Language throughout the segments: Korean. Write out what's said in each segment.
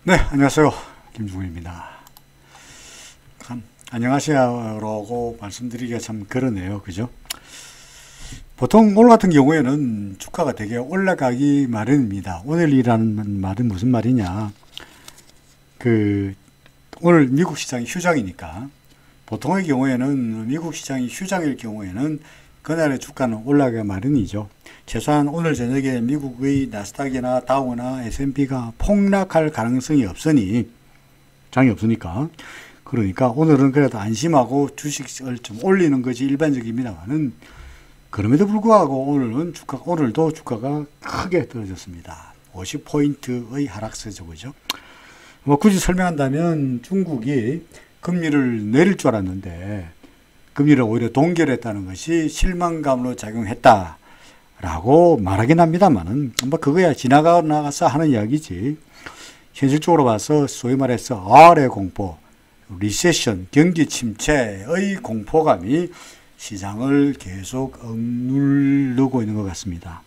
네, 안녕하세요. 김중훈입니다. 참, 안녕하세요라고 말씀드리기가 참 그러네요. 그죠? 보통 오늘 같은 경우에는 주가가 되게 올라가기 마련입니다. 오늘이라는 말은 무슨 말이냐? 오늘 미국 시장이 휴장이니까 보통의 경우에는 미국 시장이 휴장일 경우에는 그날의 주가는 올라가기 마련이죠. 최소한 오늘 저녁에 미국의 나스닥이나 다우나 S&P가 폭락할 가능성이 없으니 장이 없으니까 그러니까 오늘은 그래도 안심하고 주식을 좀 올리는 것이 일반적입니다만은 그럼에도 불구하고 오늘도 주가가 크게 떨어졌습니다. 50포인트의 하락세죠, 그죠? 뭐 굳이 설명한다면 중국이 금리를 내릴 줄 알았는데 금리를 오히려 동결했다는 것이 실망감으로 작용했다라고 말하긴 합니다만은 뭐 그거야 지나가서 하는 이야기지. 현실적으로 봐서 소위 말해서 R의 공포, 리세션, 경기 침체의 공포감이 시장을 계속 억누르고 있는 것 같습니다.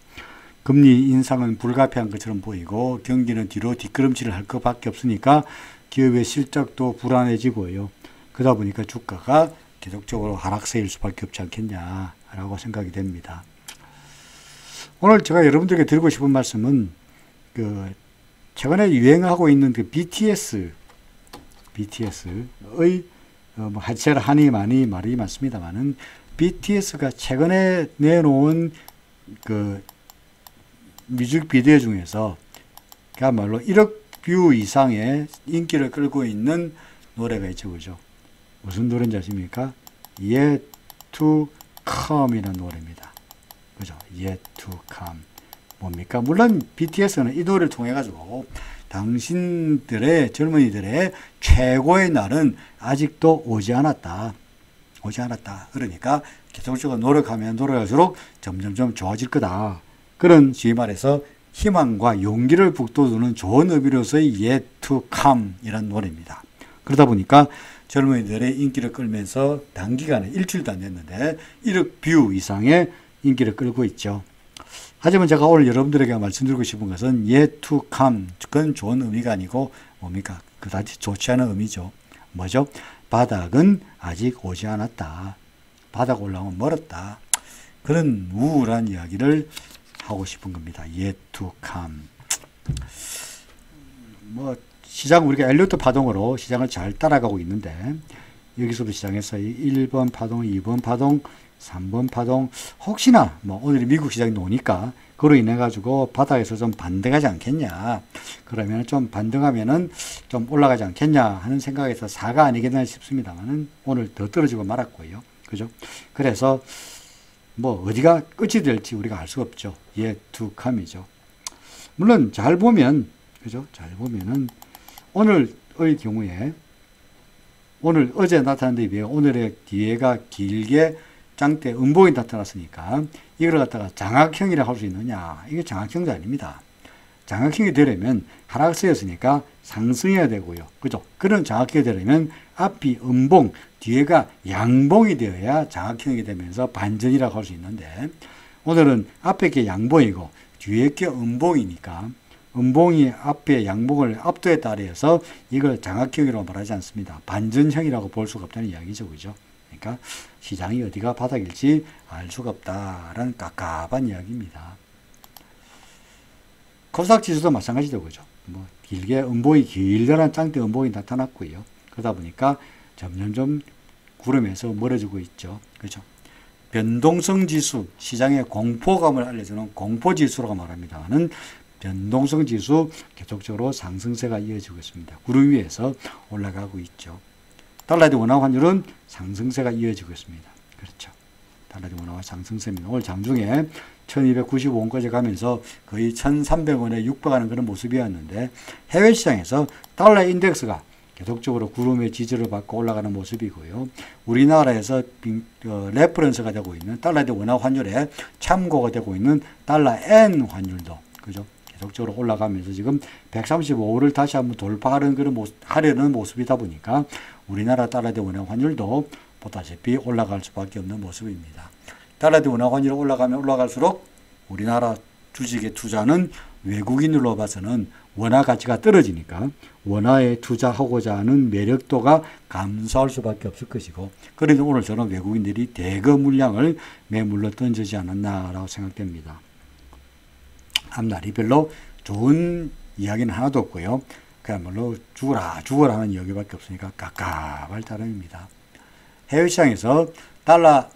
금리 인상은 불가피한 것처럼 보이고 경기는 뒤로 뒷걸음질을 할 것밖에 없으니까 기업의 실적도 불안해지고요. 그러다 보니까 주가가 계속적으로 하락세일 수밖에 없지 않겠냐라고 생각이 됩니다. 오늘 제가 여러분들에게 드리고 싶은 말씀은 최근에 유행하고 있는 BTS의 하체를 하니 많이 말이 많습니다만은 BTS가 최근에 내놓은 뮤직비디오 중에서 그야말로 1억 뷰 이상의 인기를 끌고 있는 노래가 있죠, 그죠? 무슨 노래인지 아십니까? Yet to Come이라는 노래입니다. 그죠? Yet to Come. 뭡니까? 물론 BTS는 이 노래를 통해 가지고 당신들의 젊은이들의 최고의 날은 아직도 오지 않았다. 그러니까 계속적으로 노력하면 노력할수록 점점점 좋아질 거다. 그런 지휘 말해서 희망과 용기를 북돋우는 좋은 의미로서의 Yet to Come 이라는 노래입니다. 그러다 보니까 젊은이들의 인기를 끌면서 단기간에 일주일도 안 됐는데 1억 뷰 이상의 인기를 끌고 있죠. 하지만 제가 오늘 여러분들에게 말씀드리고 싶은 것은 Yet to come. 그건 좋은 의미가 아니고 뭡니까? 그다지 좋지 않은 의미죠. 뭐죠? 바닥은 아직 오지 않았다. 바닥 올라오면 멀었다. 그런 우울한 이야기를 하고 싶은 겁니다. Yet to come. 시장 우리가 엘리어트 파동으로 시장을 잘 따라가고 있는데 여기서도 시장에서 1번 파동, 2번 파동, 3번 파동 혹시나 오늘 미국 시장이 노니까 그로 인해 가지고 바닥에서 좀 반등하지 않겠냐, 그러면 좀 반등하면은 좀 올라가지 않겠냐 하는 생각에서 4가 아니겠나 싶습니다만은 오늘 더 떨어지고 말았고요. 그죠? 그래서 어디가 끝이 될지 우리가 알 수가 없죠. Yet to come이죠. 물론 잘 보면, 그죠? 잘 보면은 오늘의 경우에 어제 나타난 데 비해 오늘의 뒤에가 길게 장대 음봉이 나타났으니까 이걸 갖다가 장악형이라고 할 수 있느냐? 이게 장악형도 아닙니다. 장악형이 되려면 하락세였으니까 상승해야 되고요. 그죠? 그런 장악형이 되려면 앞이 음봉, 뒤에가 양봉이 되어야 장악형이 되면서 반전이라고 할 수 있는데 오늘은 앞에 게 양봉이고 뒤에 게 음봉이니까 음봉이 앞에 양봉을 압도했다 해서 이걸 장악형이라고 말하지 않습니다. 반전형이라고 볼 수가 없다는 이야기죠. 그죠? 그러니까 시장이 어디가 바닥일지 알 수가 없다라는 깝깝한 이야기입니다. 코스닥 지수도 마찬가지죠. 그죠? 길게 음봉이 길다란 짱대 음봉이 나타났고요. 그러다 보니까 점점점 구름에서 멀어지고 있죠. 그죠? 변동성 지수, 시장의 공포감을 알려주는 공포 지수라고 말합니다는 변동성 지수 계속적으로 상승세가 이어지고 있습니다. 구름 위에서 올라가고 있죠. 달러대 원화 환율은 상승세가 이어지고 있습니다. 그렇죠. 달러대 원화와 상승세입니다. 오늘 장중에 1295원까지 가면서 거의 1300원에 육박하는 그런 모습이었는데 해외 시장에서 달러 인덱스가 계속적으로 구름의 지지를 받고 올라가는 모습이고요. 우리나라에서 레퍼런스가 되고 있는 달러대 원화 환율에 참고가 되고 있는 달러 N 환율도, 그죠? 계속적으로 올라가면서 지금 135를 다시 한번 돌파하는 하려는 모습이다 보니까 우리나라 달러대 원화 환율도 보다시피 올라갈 수밖에 없는 모습입니다. 달러대 원화 환율이 올라가면 올라갈수록 우리나라 주식의 투자는 외국인으로 봐서는 원화 가치가 떨어지니까 원화에 투자하고자 하는 매력도가 감소할 수밖에 없을 것이고, 그래도 오늘 저는 외국인들이 대거 물량을 매물로 던지지 않았나라고 생각됩니다. 앞날이 별로 좋은 이야기는 하나도 없고요. 그야말로 죽어라 하는 이야기밖에 없으니까 깝깝할 따름입니다. 해외 시장에서 달러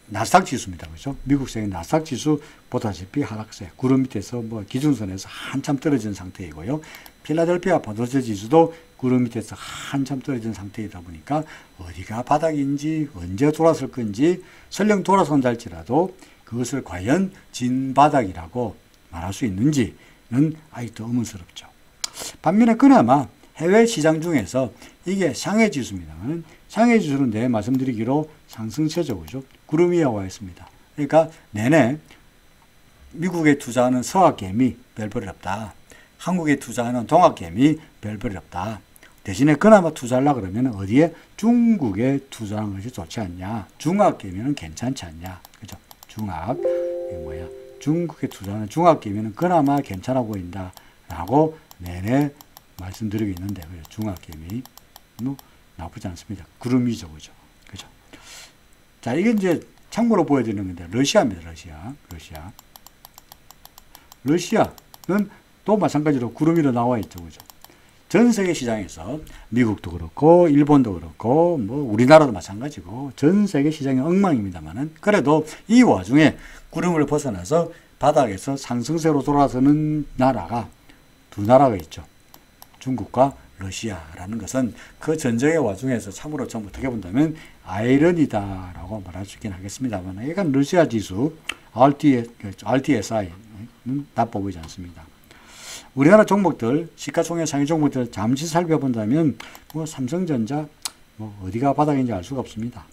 나스닥 지수입니다. 그죠? 미국 시장의 나스닥 지수 보다시피 하락세, 구름 밑에서 뭐 기준선에서 한참 떨어진 상태이고요. 필라델피아 반도체 지수도 구름 밑에서 한참 떨어진 상태이다 보니까 어디가 바닥인지 언제 돌아설 건지 설령 돌아선다 할지라도 그것을 과연 진바닥이라고 말할 수 있는지는 아직도 의문스럽죠. 반면에 그나마 해외 시장 중에서 이게 샹하이 지수입니다. 샹하이 지수는 내 말씀드리기로 상승세죠. 그죠? 구름 위에 와 있습니다. 그러니까 내내 미국에 투자하는 서학개미 별볼일 없다. 한국에 투자하는 동학개미 별볼일 없다. 대신에 그나마 투자하려고 그러면 어디에? 중국에 투자하는 것이 좋지 않냐. 중학개미는 괜찮지 않냐. 그죠? 중학. 이게 뭐야? 중국에 투자하는 중학개미는 그나마 괜찮아 보인다. 라고 내내 말씀드리고 있는데, 그죠? 중학개미. 나쁘지 않습니다. 구름 위죠. 그죠? 그죠? 자, 이게 이제 참고로 보여드리는 건데, 러시아입니다. 러시아는 또 마찬가지로 구름 위로 나와 있죠. 그죠? 전 세계 시장에서 미국도 그렇고 일본도 그렇고 뭐 우리나라도 마찬가지고 전 세계 시장이 엉망입니다만은, 그래도 이 와중에 구름을 벗어나서 바닥에서 상승세로 돌아서는 나라가 두 나라가 있죠. 중국과 러시아라는 것은 그 전쟁의 와중에서 참으로 좀 어떻게 본다면 아이러니다라고 말할 수 있긴 하겠습니다만, 약간 러시아 지수 RTSI는 나빠 보이지 않습니다. 우리나라 종목들, 시가총액 상위 종목들 잠시 살펴본다면 뭐 삼성전자 뭐 어디가 바닥인지 알 수가 없습니다.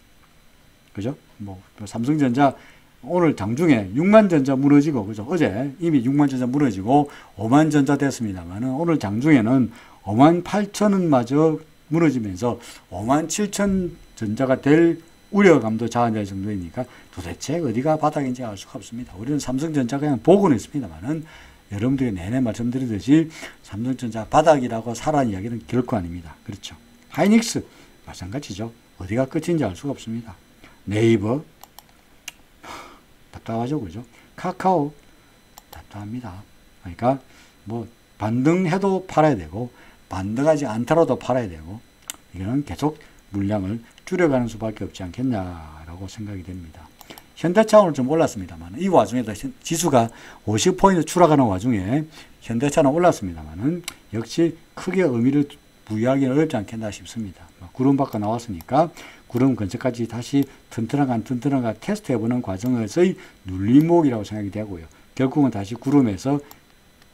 그죠? 뭐 삼성전자 오늘 장중에 6만전자 무너지고, 그죠? 어제 이미 6만전자 무너지고 5만전자 됐습니다만 오늘 장중에는 58,000원마저 무너지면서 57,000전자가 될 우려감도 자아낼 정도이니까 도대체 어디가 바닥인지 알 수가 없습니다. 우리는 삼성전자 그냥 보고는 있습니다만은 여러분들이 내내 말씀드리듯이 삼성전자 바닥이라고 사라는 이야기는 결코 아닙니다. 그렇죠. 하이닉스 마찬가지죠. 어디가 끝인지 알 수가 없습니다. 네이버 답답하죠. 그죠? 카카오 답답합니다. 그러니까 뭐 반등해도 팔아야 되고 반등하지 않더라도 팔아야 되고, 이거는 계속 물량을 줄여가는 수밖에 없지 않겠냐라고 생각이 됩니다. 현대차 오늘 좀 올랐습니다만, 이 와중에도 지수가 50포인트 추락하는 와중에 현대차는 올랐습니다만은 역시 크게 의미를 부여하기는 어렵지 않겠나 싶습니다. 구름 밖에 나왔으니까 구름 근처까지 다시 튼튼한가 테스트해보는 과정에서의 눌림목이라고 생각이 되고요. 결국은 다시 구름에서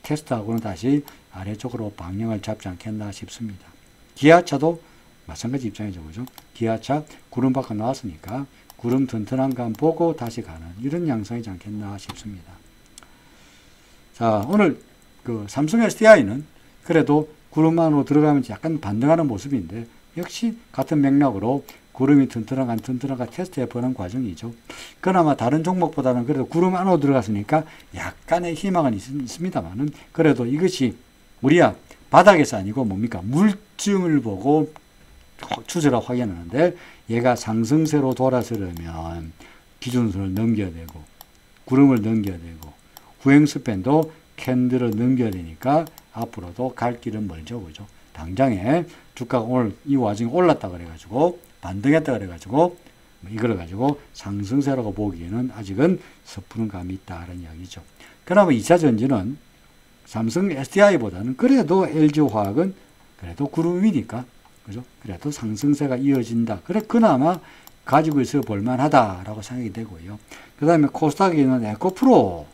테스트하고는 다시 아래쪽으로 방향을 잡지 않겠나 싶습니다. 기아차도 마찬가지 입장이죠. 그죠? 기아차 구름 밖에 나왔으니까 구름 튼튼한가 보고 다시 가는 이런 양상이지 않겠나 싶습니다. 자, 오늘 그 삼성 SDI는 그래도 구름 안으로 들어가면서 약간 반등하는 모습인데, 역시 같은 맥락으로 구름이 튼튼한가 테스트해보는 과정이죠. 그나마 다른 종목보다는 그래도 구름 안으로 들어갔으니까 약간의 희망은 있습니다만은, 그래도 이것이 우리야 바닥에서 아니고 뭡니까? 물증을 보고 추세를 확인하는데, 얘가 상승세로 돌아서려면 기준선을 넘겨야 되고 구름을 넘겨야 되고 후행스팬도 캔들을 넘겨야 되니까 앞으로도 갈 길은 멀죠. 그죠? 당장에 주가가 오늘 이 와중에 올랐다 그래가지고 반등했다 그래가지고 이걸 가지고 상승세라고 보기에는 아직은 섣부른 감이 있다는 이야기죠. 그나마 2차 전지는 삼성 SDI보다는 그래도 LG화학은 그래도 구름 위니까, 그죠? 그래도 상승세가 이어진다. 그래, 그나마 가지고 있어 볼만하다라고 생각이 되고요. 그 다음에 코스닥에는 에코프로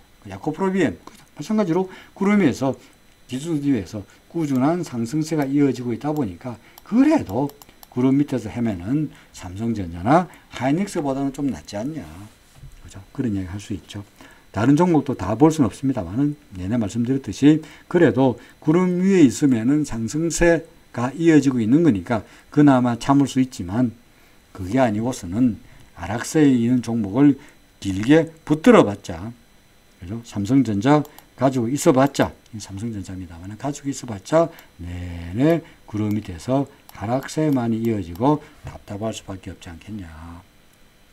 BM, 마찬가지로 구름 위에서, 지수 위에서 꾸준한 상승세가 이어지고 있다 보니까 그래도 구름 밑에서 헤매는 삼성전자나 하이닉스보다는 좀 낫지 않냐. 그죠? 그런 이야기 할 수 있죠. 다른 종목도 다 볼 수는 없습니다만은, 내내 말씀드렸듯이 그래도 구름 위에 있으면은 상승세가 이어지고 있는 거니까 그나마 참을 수 있지만, 그게 아니고서는 하락세에 있는 종목을 길게 붙들어 봤자, 그죠? 삼성전자 가지고 있어봤자, 삼성전자입니다만 가지고 있어봤자 내내 구름 밑에서 하락세만이 이어지고 답답할 수밖에 없지 않겠냐.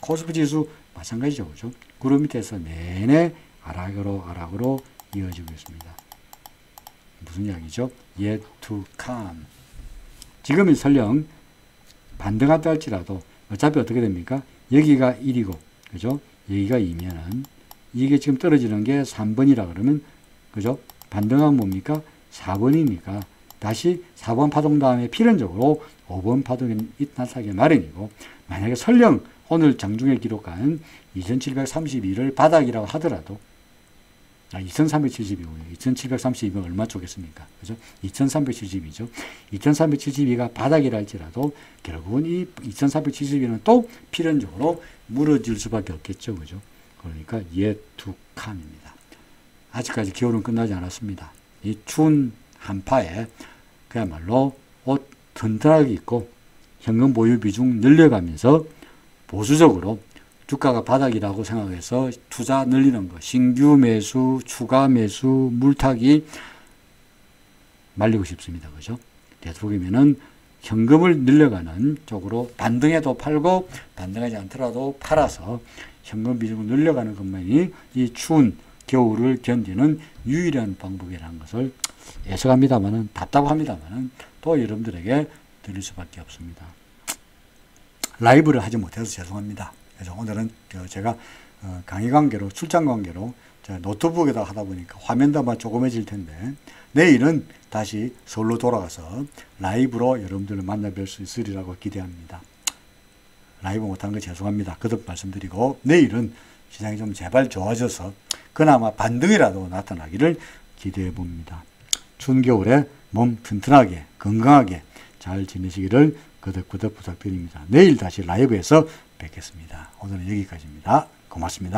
코스피 지수 마찬가지죠. 그죠? 구름 밑에서 내내 하락으로 이어지고 있습니다. 무슨 이야기죠? Yet to come. 지금은 설령 반등한다 할지라도 어차피 어떻게 됩니까? 여기가 1이고, 그죠? 여기가 2면은 이게 지금 떨어지는 게 3번이라 그러면, 그죠? 반등하면 뭡니까? 4번이니까 다시 4번 파동 다음에 필연적으로 5번 파동이 나타나기 마련이고, 만약에 설령 오늘 장중에 기록한 2732를 바닥이라고 하더라도, 2372군요. 2732면 얼마 쪼겠습니까? 그죠? 2372죠. 2372가 바닥이라 할지라도 결국은 이 2372는 또 필연적으로 무너질 수밖에 없겠죠. 그죠? 그러니까 yet to come입니다. 아직까지 겨울은 끝나지 않았습니다. 이 추운 한파에 그야말로 옷 튼튼하게 입고 현금 보유 비중 늘려가면서 보수적으로 주가가 바닥이라고 생각해서 투자 늘리는 거, 신규 매수, 추가 매수, 물타기 말리고 싶습니다. 그죠? 되도록이면은 현금을 늘려가는 쪽으로 반등해도 팔고 반등하지 않더라도 팔아서 현금 비중을 늘려가는 것만이 이 추운 겨울을 견디는 유일한 방법이라는 것을 예측합니다만은, 답답합니다만은 또 여러분들에게 드릴 수밖에 없습니다. 라이브를 하지 못해서 죄송합니다. 그래서 오늘은 제가 강의 관계로, 출장 관계로 노트북에다 하다 보니까 화면도 아마 조그매질 텐데, 내일은 다시 서울로 돌아가서 라이브로 여러분들을 만나뵐 수 있으리라고 기대합니다. 라이브 못한 거 죄송합니다. 거듭 말씀드리고, 내일은 시장이 좀 제발 좋아져서 그나마 반등이라도 나타나기를 기대해 봅니다. 추운 겨울에 몸 튼튼하게 건강하게 잘 지내시기를 거듭 부탁드립니다. 내일 다시 라이브에서 뵙겠습니다. 오늘은 여기까지입니다. 고맙습니다.